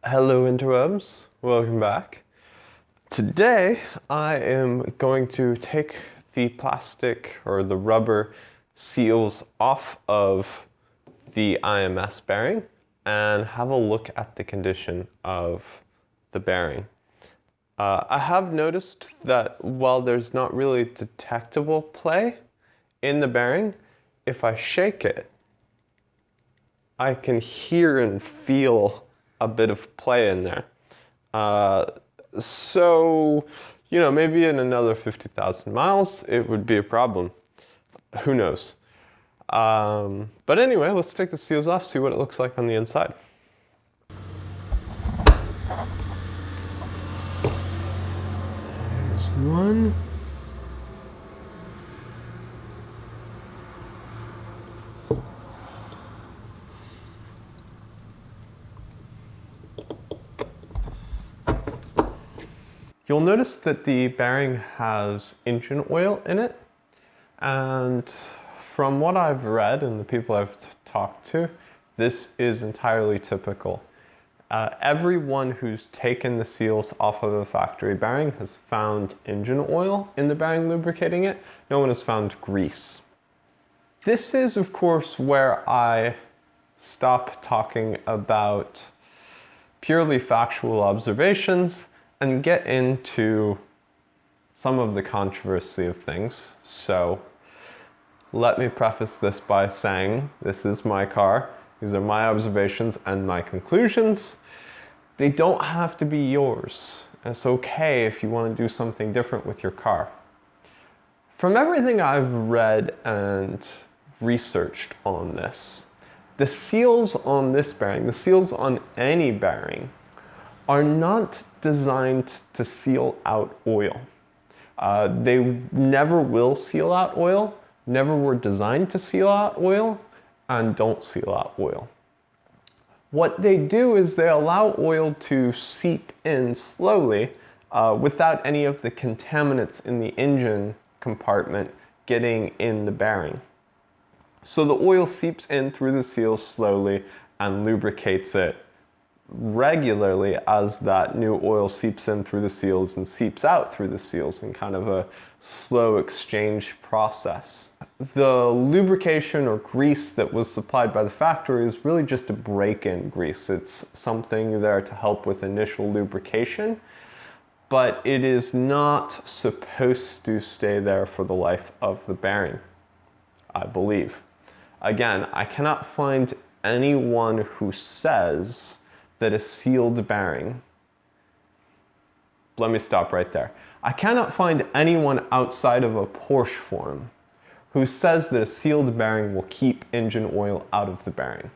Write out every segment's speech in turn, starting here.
Hello interwebs, welcome back. Today I am going to take the plastic or the rubber seals off of the IMS bearing and have a look at the condition of the bearing. I have noticed that while there's not really detectable play in the bearing, if I shake it, I can hear and feel a bit of play in there. So, maybe in another 50,000 miles, it would be a problem. Who knows? But anyway, let's take the seals off, see what it looks like on the inside. There's one. You'll notice that the bearing has engine oil in it, and from what I've read and the people I've talked to, this is entirely typical. Everyone who's taken the seals off of a factory bearing has found engine oil in the bearing lubricating it. No one has found grease. This is, of course, where I stop talking about purely factual observations and get into some of the controversy of things. So let me preface this by saying this is my car. These are my observations and my conclusions. They don't have to be yours. It's okay if you want to do something different with your car. From everything I've read and researched on this, the seals on this bearing, the seals on any bearing, are not designed to seal out oil. They never will seal out oil, never were designed to seal out oil, and don't seal out oil. What they do is they allow oil to seep in slowly without any of the contaminants in the engine compartment getting in the bearing. So the oil seeps in through the seals slowly and lubricates it regularly as that new oil seeps in through the seals and seeps out through the seals in kind of a slow exchange process. The lubrication or grease that was supplied by the factory is really just a break-in grease. It's something there to help with initial lubrication, but it is not supposed to stay there for the life of the bearing, I believe. Again, I cannot find anyone who says that a sealed bearing, let me stop right there. I cannot find anyone outside of a Porsche forum who says that a sealed bearing will keep engine oil out of the bearing.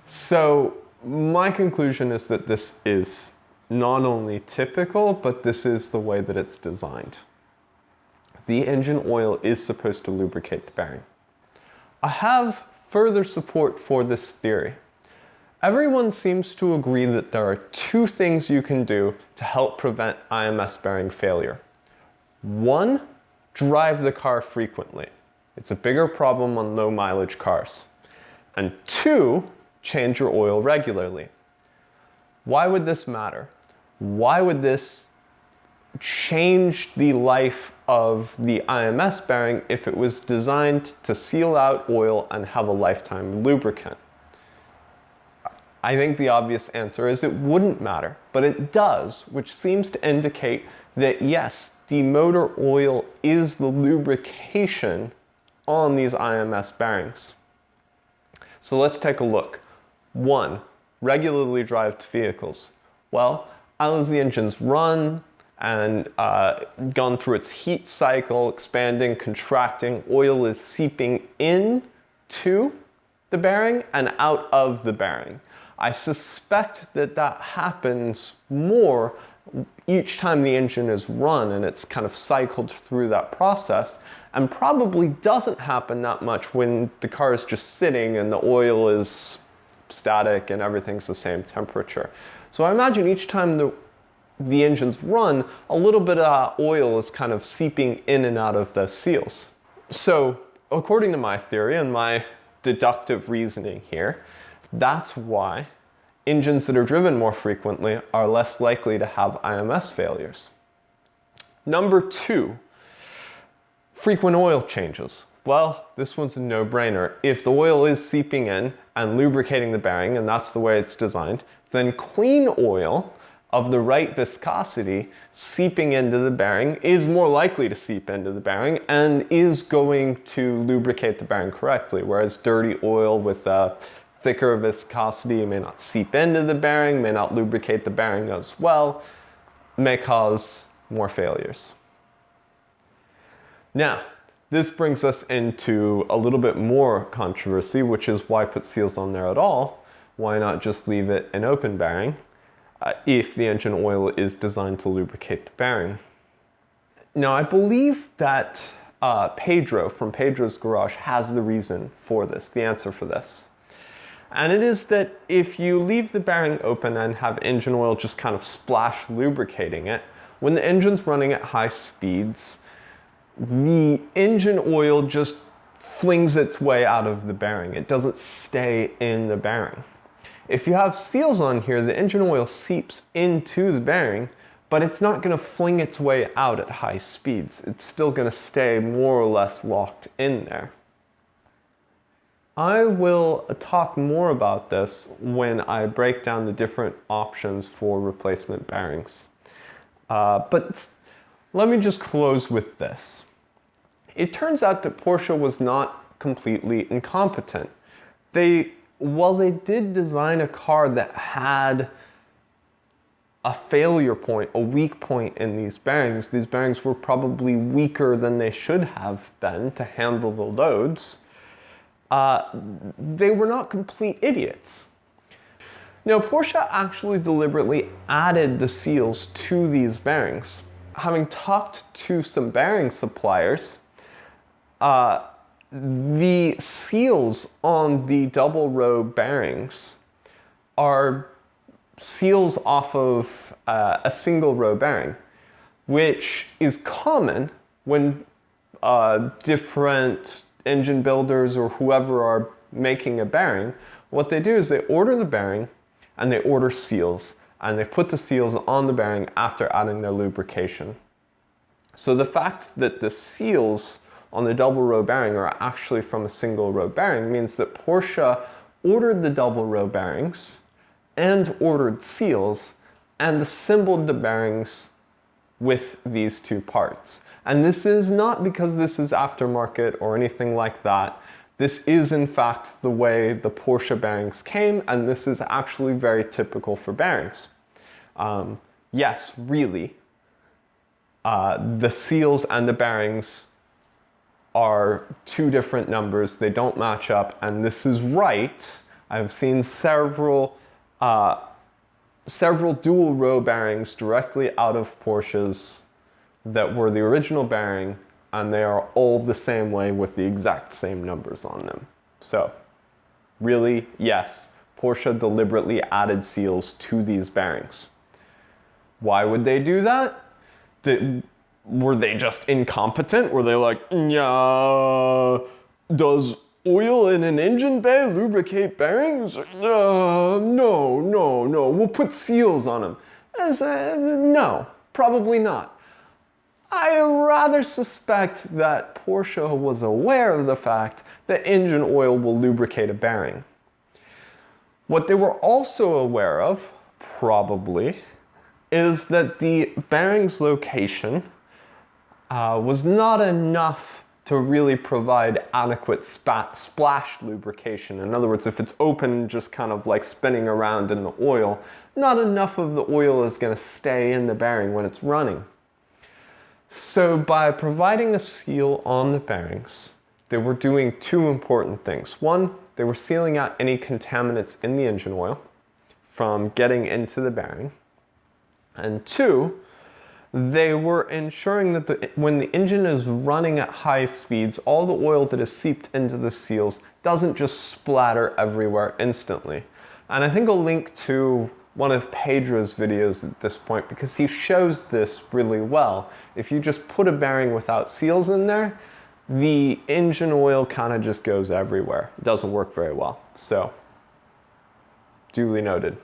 So my conclusion is that this is not only typical, but this is the way that it's designed. The engine oil is supposed to lubricate the bearing. I have further support for this theory. Everyone seems to agree that there are two things you can do to help prevent IMS bearing failure. One, drive the car frequently. It's a bigger problem on low mileage cars. And two, change your oil regularly. Why would this matter? Why would this change the life of the IMS bearing if it was designed to seal out oil and have a lifetime lubricant? I think the obvious answer is it wouldn't matter, but it does, which seems to indicate that yes, the motor oil is the lubrication on these IMS bearings. So let's take a look. One, regularly driven vehicles. Well, as the engine's run and gone through its heat cycle, expanding, contracting, oil is seeping in to the bearing and out of the bearing. I suspect that that happens more each time the engine is run and it's kind of cycled through that process, and probably doesn't happen that much when the car is just sitting and the oil is static and everything's the same temperature. So I imagine each time the engine's run, a little bit of oil is kind of seeping in and out of the seals. So according to my theory and my deductive reasoning here, that's why engines that are driven more frequently are less likely to have IMS failures. Number 2, frequent oil changes. Well, this one's a no-brainer. If the oil is seeping in and lubricating the bearing, and that's the way it's designed, then clean oil of the right viscosity seeping into the bearing is more likely to seep into the bearing and is going to lubricate the bearing correctly, whereas dirty oil with a thicker viscosity may not seep into the bearing, may not lubricate the bearing as well, may cause more failures. Now, this brings us into a little bit more controversy, which is why put seals on there at all? Why not just leave it an open bearing if the engine oil is designed to lubricate the bearing? Now, I believe that Pedro from Pedro's Garage has the reason for this, the answer for this. And it is that if you leave the bearing open and have engine oil just kind of splash lubricating it, when the engine's running at high speeds, the engine oil just flings its way out of the bearing. It doesn't stay in the bearing. If you have seals on here, the engine oil seeps into the bearing, but it's not going to fling its way out at high speeds. It's still going to stay more or less locked in there. I will talk more about this when I break down the different options for replacement bearings. But let me just close with this. It turns out that Porsche was not completely incompetent. While they did design a car that had a failure point, a weak point in these bearings were probably weaker than they should have been to handle the loads. They were not complete idiots. Now, Porsche actually deliberately added the seals to these bearings. Having talked to some bearing suppliers, the seals on the double row bearings are seals off of a single row bearing, which is common when different engine builders or whoever are making a bearing. What they do is they order the bearing and they order seals, and they put the seals on the bearing after adding their lubrication. So the fact that the seals on the double row bearing are actually from a single row bearing means that Porsche ordered the double row bearings and ordered seals and assembled the bearings with these two parts. And this is not because this is aftermarket or anything like that. This is in fact the way the Porsche bearings came, and this is actually very typical for bearings. Yes, really, the seals and the bearings are two different numbers. They don't match up, and this is right. I've seen several dual row bearings directly out of Porsches that were the original bearing, and they are all the same way with the exact same numbers on them. So really, yes, Porsche deliberately added seals to these bearings. Why would they do that? Were they just incompetent? Were they like, yeah, does oil in an engine bay lubricate bearings? No, we'll put seals on them. No, probably not. I rather suspect that Porsche was aware of the fact that engine oil will lubricate a bearing. What they were also aware of, probably, is that the bearing's location was not enough to really provide adequate splash lubrication. In other words, if it's open, just kind of like spinning around in the oil, not enough of the oil is going to stay in the bearing when it's running. So by providing a seal on the bearings, they were doing two important things. One, they were sealing out any contaminants in the engine oil from getting into the bearing. And two, they were ensuring that when the engine is running at high speeds, all the oil that is seeped into the seals doesn't just splatter everywhere instantly. And I think I'll link to one of Pedro's videos at this point because he shows this really well. If you just put a bearing without seals in there, the engine oil kind of just goes everywhere. It doesn't work very well. So, duly noted.